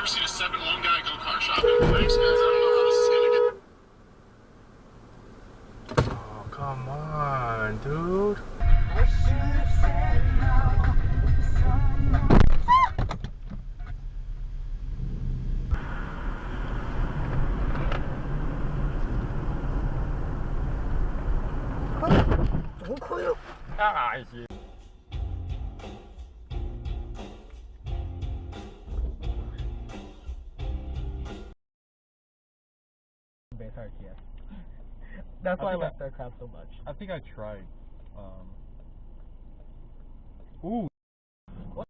seen a 7-1 guy go car shopping. Thanks, guys. I don't know how this is gonna get. Oh, come on, dude. Ah, shit. That's why I left that crap so much. I think I tried. Ooh. What?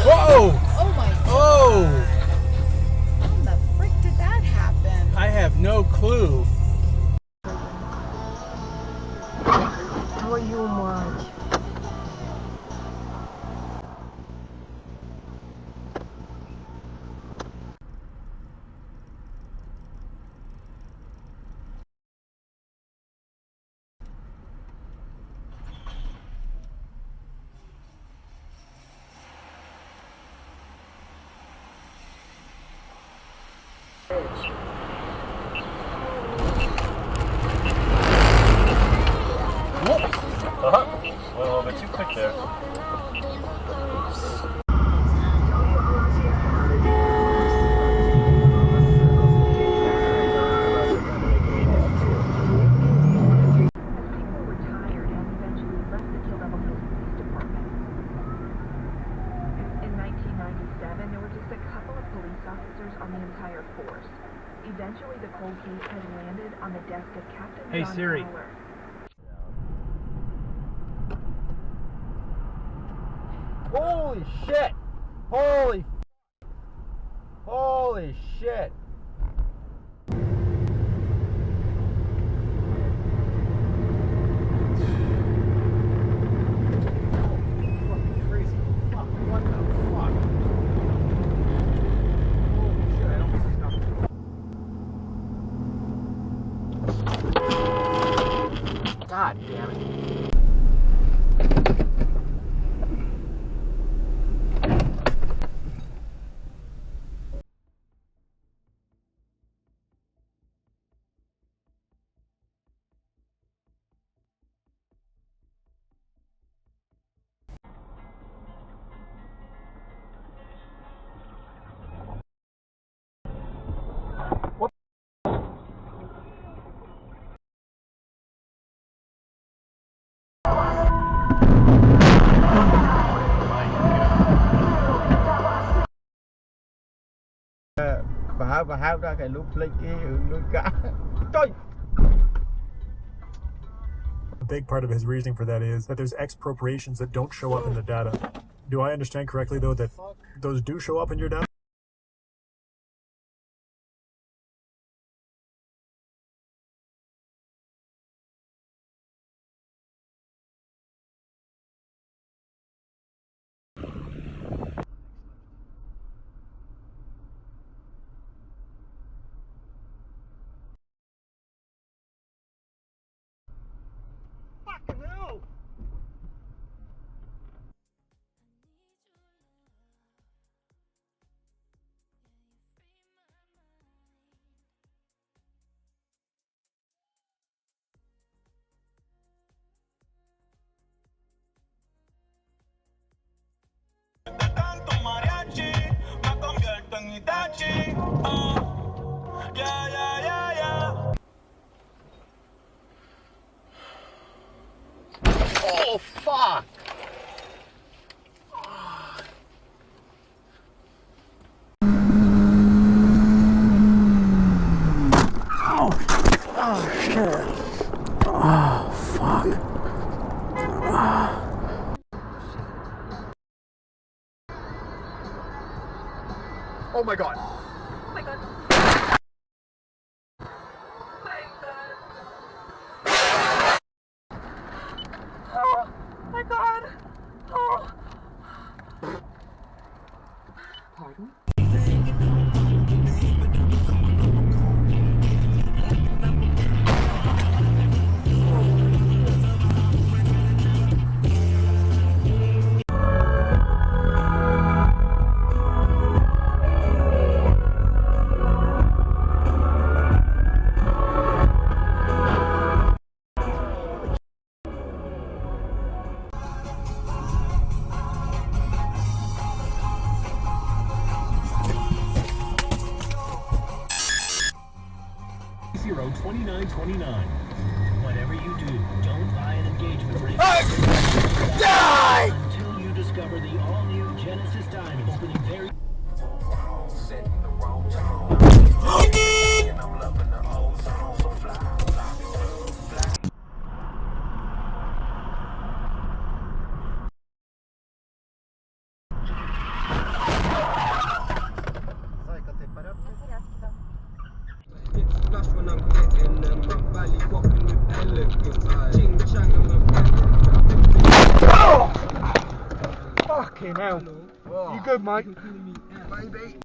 Whoa! Oh my god! Oh! How the frick did that happen? I have no clue. How you much? Went a little bit too quick there. On the entire force. Eventually, the cold case has landed on the desk of Captain Hey John Siri. Fowler. Holy shit! Holy shit! Fucking crazy. Fuck, what the fuck? Holy shit, I almost just got... God damn it. Và hao ra cái lúc lấy kia nuôi cá. Trời. A big part of his reasoning for that is that there's expropriations that don't show up in the data. Do I understand correctly though that those do show up in your data? Oh fuck! Oh shit! Oh fuck! Oh my god! Oh my god. Oh my god. Oh. Pardon? $29.29. Whatever you do, don't buy an engagement ring until you discover the all-new Genesis Diamond opening very... Зайка, ти в порядку? Fucking hell. You good, mate? Baby.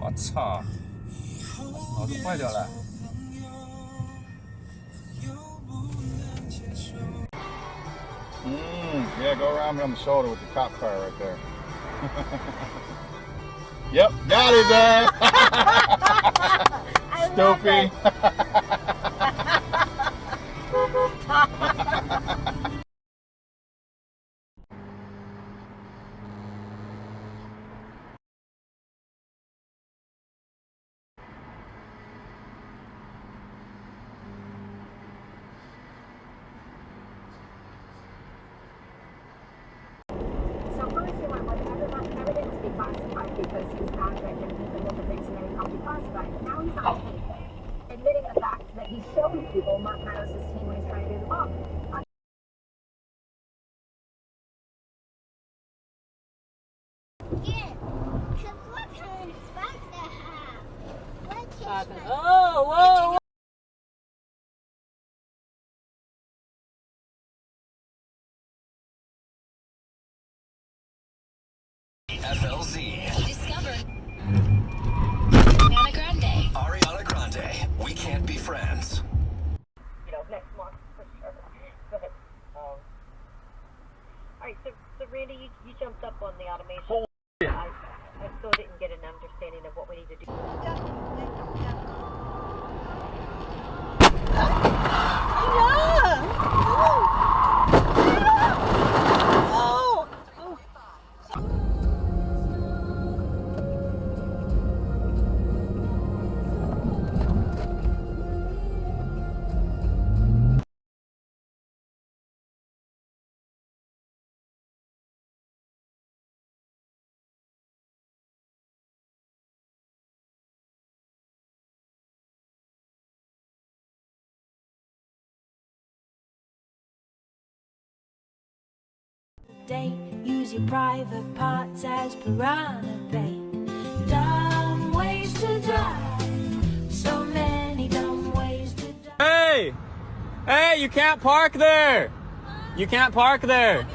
我操！脑子坏掉了。Yeah, go around me on the shoulder with the cop car right there. Yep, got it there. Stupid. So first he went with evidence be classified because he's not that and people look at things and then he can't be classified. But now he's on admitting the fact that he showed people Mark Meadows' team when he's trying to do the book. Yeah, because what kind of spot they have? What is my... Oh, whoa! FLZ. Discover. Ariana Grande. Ariana Grande. We can't be friends. You know, next month for sure. But, all right, so Randy, you jumped up on the automation. I still didn't get an understanding of what we need to do. Use your private parts as piranha bait. Dumb ways to drive. So many dumb ways to drive. Hey! Hey, you can't park there! You can't park there!